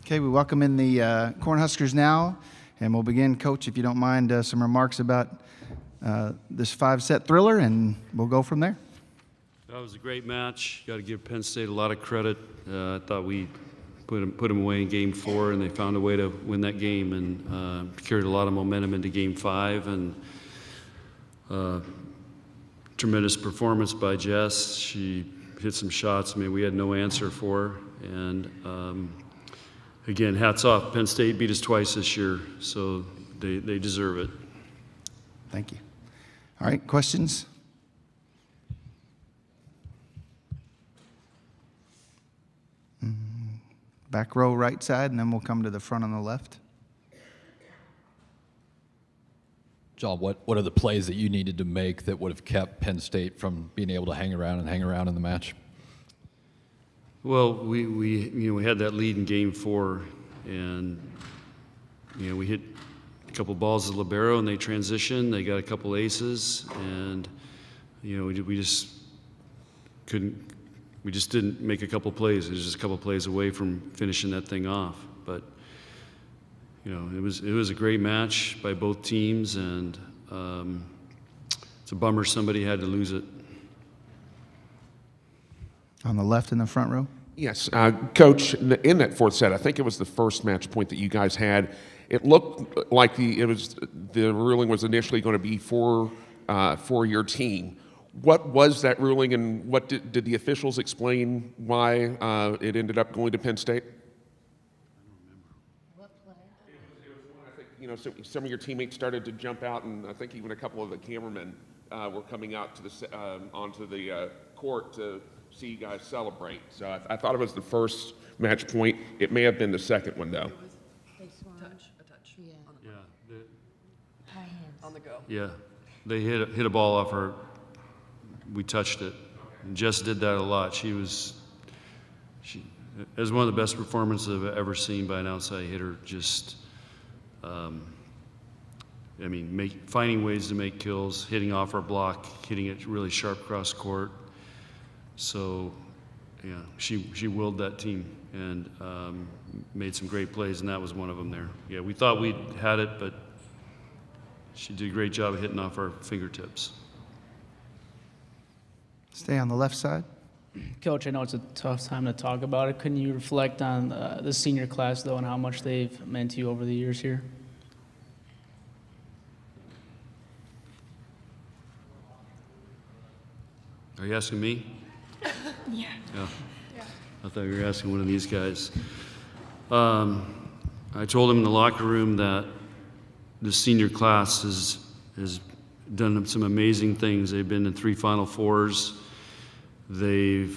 Okay, we welcome in the Cornhuskers now, and we'll begin, Coach, if you don't mind, some remarks about this 5-set thriller, and we'll go from there. That was a great match. Got to give Penn State a lot of credit. I thought we put them away in Game 4, and they found a way to win that game and carried a lot of momentum into Game 5. And tremendous performance by Jess. She hit some shots. I mean, we had no answer for her. And again, hats off. Penn State beat us twice this year, so they deserve it. Thank you. All right, questions? Back row, right side, and then we'll come to the front on the left. John, what are the plays that you needed to make that would have kept Penn State from being able to hang around in the match? Well, we had that lead in Game 4, and we hit a couple balls at libero, and they transitioned. They got a couple aces, and we just couldn't. We just didn't make a couple plays. It was just a couple plays away from finishing that thing off. But it was a great match by both teams, and it's a bummer somebody had to lose it. On the left in the front row? Yes, Coach, in that fourth set, I think it was the first match point that you guys had. It looked like the ruling was initially going to be for your team. What was that ruling, and what did the officials explain why it ended up going to Penn State? What play? It was one, I think, some of your teammates started to jump out, and I think even a couple of the cameramen were coming out to onto the court to see you guys celebrate. So I thought it was the first match point. It may have been the second one, though. They swung. A touch. Yeah. Yeah. High hands. On the go. Yeah, they hit a ball off her. We touched it. And Jess did that a lot. It was one of the best performances I've ever seen by an outside hitter. Just, finding ways to make kills, hitting off our block, hitting it really sharp cross court. So, yeah, she willed that team and made some great plays, and that was one of them there. Yeah, we thought we had it, but she did a great job of hitting off our fingertips. Stay on the left side. Coach, I know it's a tough time to talk about it. Couldn't you reflect on the senior class, though, and how much they've meant to you over the years here? Are you asking me? Yeah. Yeah. I thought you were asking one of these guys. I told him in the locker room that the senior class has done some amazing things. They've been in 3 Final Fours. They've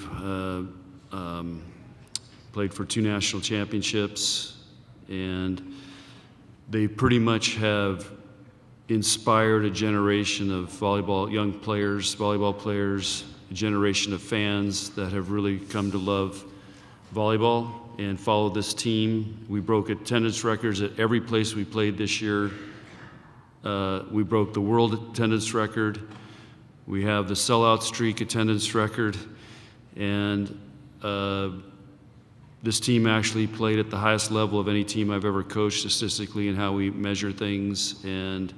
played for 2 national championships, and they pretty much have inspired a generation of young players, volleyball players, a generation of fans that have really come to love volleyball and follow this team. We broke attendance records at every place we played this year. We broke the world attendance record. We have the sellout streak attendance record, and this team actually played at the highest level of any team I've ever coached statistically in how we measure things. And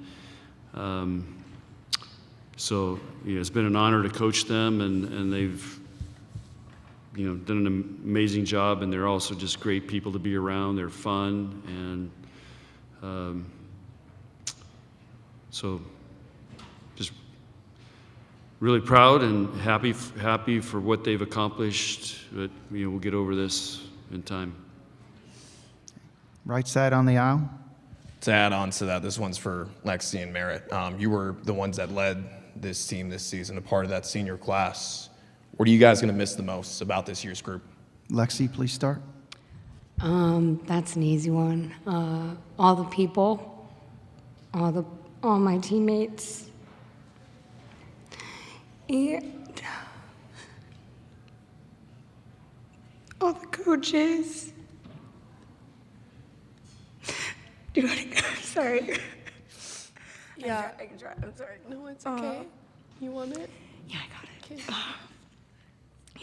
so it's been an honor to coach them, and they've done an amazing job, and they're also just great people to be around. They're fun, and so just really proud and happy for what they've accomplished, but we'll get over this in time. Right side on the aisle. To add on to that, this one's for Lexi and Merritt. You were the ones that led this team this season, a part of that senior class. What are you guys going to miss the most about this year's group? Lexi, please start. That's an easy one. All the people, all my teammates, and all the coaches. Do you want to go? Sorry. Yeah. I can try. I'm sorry. No, it's okay. You want it? Yeah, I got it. Okay.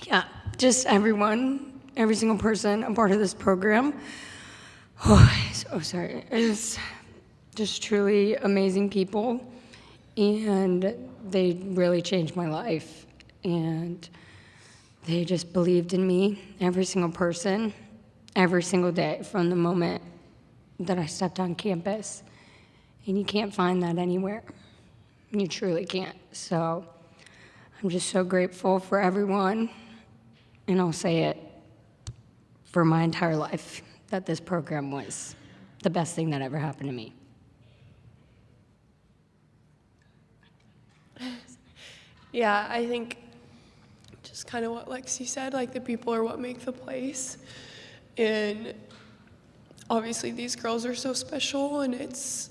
Yeah, just everyone, every single person a part of this program. So sorry. It's just truly amazing people, and they really changed my life. And they just believed in me, every single person, every single day from the moment that I stepped on campus. And you can't find that anywhere. You truly can't. So I'm just so grateful for everyone, and I'll say it for my entire life, that this program was the best thing that ever happened to me. Yeah, I think just kind of what Lexi said, like the people are what make the place. And obviously these girls are so special, and it's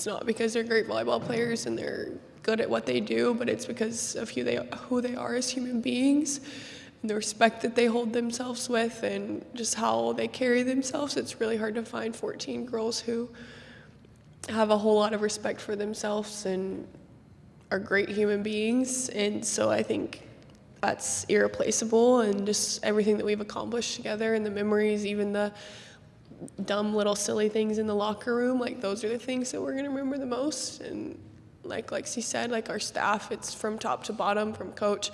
not because they're great volleyball players and they're good at what they do, but it's because of who they are as human beings, and the respect that they hold themselves with, and just how they carry themselves. It's really hard to find 14 girls who have a whole lot of respect for themselves and are great human beings. And so I think that's irreplaceable, and just everything that we've accomplished together, and the memories, even the dumb little silly things in the locker room, like those are the things that we're gonna remember the most. And like Lexi said, like our staff, it's from top to bottom, from coach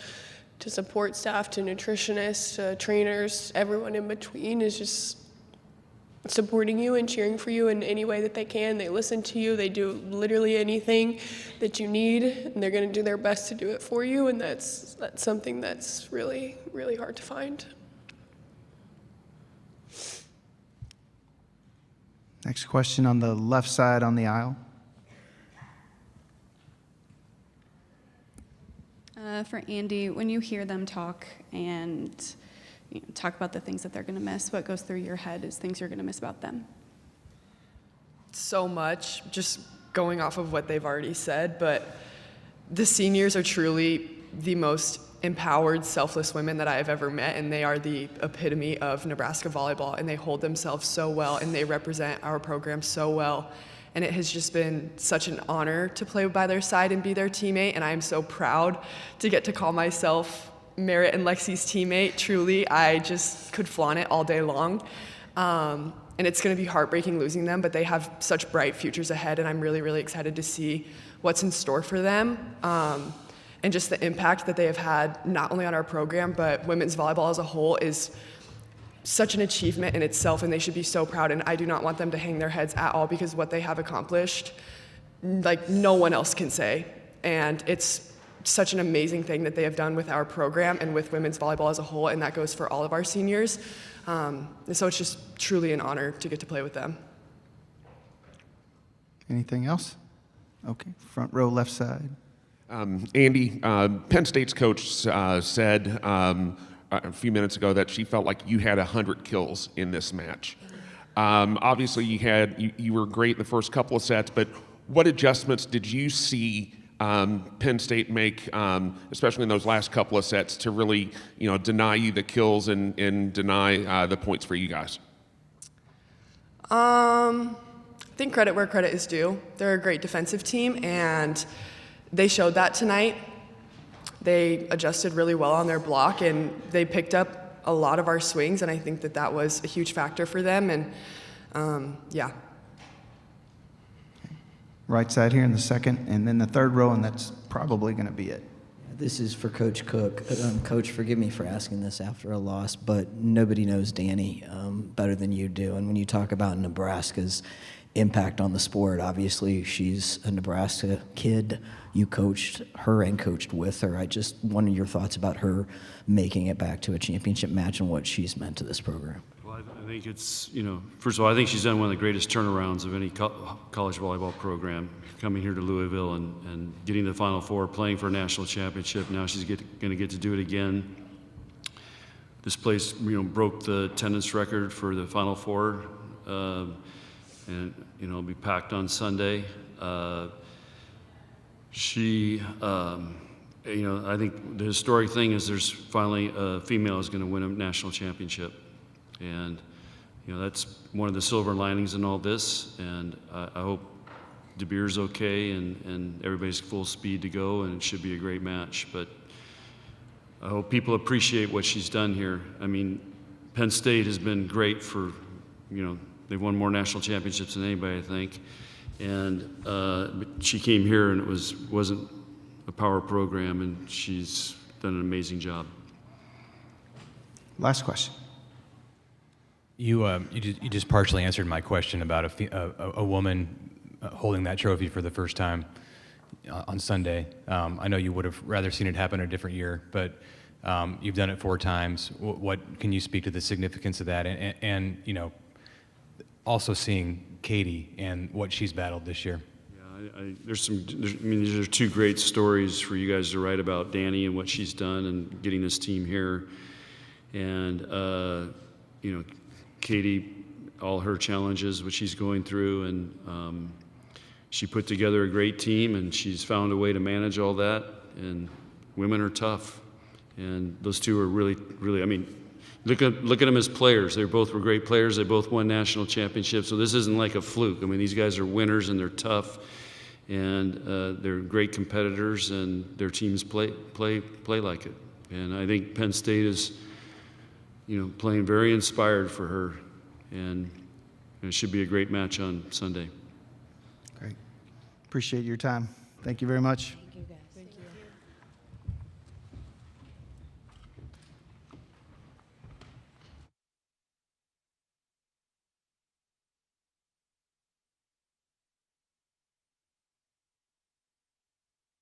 to support staff to nutritionists to trainers, everyone in between is just supporting you and cheering for you in any way that they can. They listen to you, they do literally anything that you need, and they're gonna do their best to do it for you, and that's something that's really, really hard to find. Next question on the left side on the aisle. For Andy, when you hear them talk and talk about the things that they're going to miss, what goes through your head is things you're going to miss about them? So much, just going off of what they've already said, but the seniors are truly the most empowered, selfless women that I have ever met, and they are the epitome of Nebraska volleyball, and they hold themselves so well, and they represent our program so well. And it has just been such an honor to play by their side and be their teammate, and I am so proud to get to call myself Merritt and Lexi's teammate. Truly, I just could flaunt it all day long. And it's going to be heartbreaking losing them, but they have such bright futures ahead, and I'm really, really excited to see what's in store for them. And just the impact that they have had, not only on our program, but women's volleyball as a whole is such an achievement in itself, and they should be so proud. And I do not want them to hang their heads at all, because what they have accomplished, like no one else can say. And it's such an amazing thing that they have done with our program and with women's volleyball as a whole, and that goes for all of our seniors. And so it's just truly an honor to get to play with them. Anything else? Okay, front row left side. Andy, Penn State's coach said a few minutes ago that she felt like you had 100 kills in this match. Obviously, you were great in the first couple of sets, but what adjustments did you see Penn State make, especially in those last couple of sets, to really deny you the kills and deny the points for you guys? I think credit where credit is due. They're a great defensive team, and they showed that tonight. They adjusted really well on their block, and they picked up a lot of our swings, and I think that was a huge factor for them. And yeah. Right side here in the second, and then the third row, and that's probably going to be it. This is for Coach Cook. Coach, forgive me for asking this after a loss, but nobody knows Danny better than you do. And when you talk about Nebraska's impact on the sport, obviously she's a Nebraska kid. You coached her and coached with her. I just wanted your thoughts about her making it back to a championship match and what she's meant to this program. Well, I think it's, first of all, I think she's done one of the greatest turnarounds of any college volleyball program, coming here to Louisville and getting to the Final Four, playing for a national championship. Now she's going to get to do it again. This place, broke the attendance record for the Final Four, and it'll be packed on Sunday. I think the historic thing is there's finally a female who's going to win a national championship. And, that's one of the silver linings in all this. And I hope De Beer's okay and everybody's full speed to go, and it should be a great match. But I hope people appreciate what she's done here. I mean, Penn State has been great for, they've won more national championships than anybody, I think. And but she came here and it wasn't a power program, and she's done an amazing job. Last question. You just partially answered my question about a woman holding that trophy for the first time on Sunday. I know you would have rather seen it happen a different year, but you've done it 4 times. What can you speak to the significance of that, and you know, also seeing Katie and what she's battled this year? Yeah, these are 2 great stories for you guys to write about, Danny and what she's done and getting this team here, and you know, Katie, all her challenges, what she's going through, and she put together a great team, and she's found a way to manage all that. And women are tough, and those 2 are really, really. I mean, look at them as players. They both were great players. They both won national championships. So this isn't like a fluke. I mean, these guys are winners, and they're tough, and they're great competitors, and their teams play like it. And I think Penn State is, you know, playing very inspired for her, and it should be a great match on Sunday. Great. Appreciate your time. Thank you very much.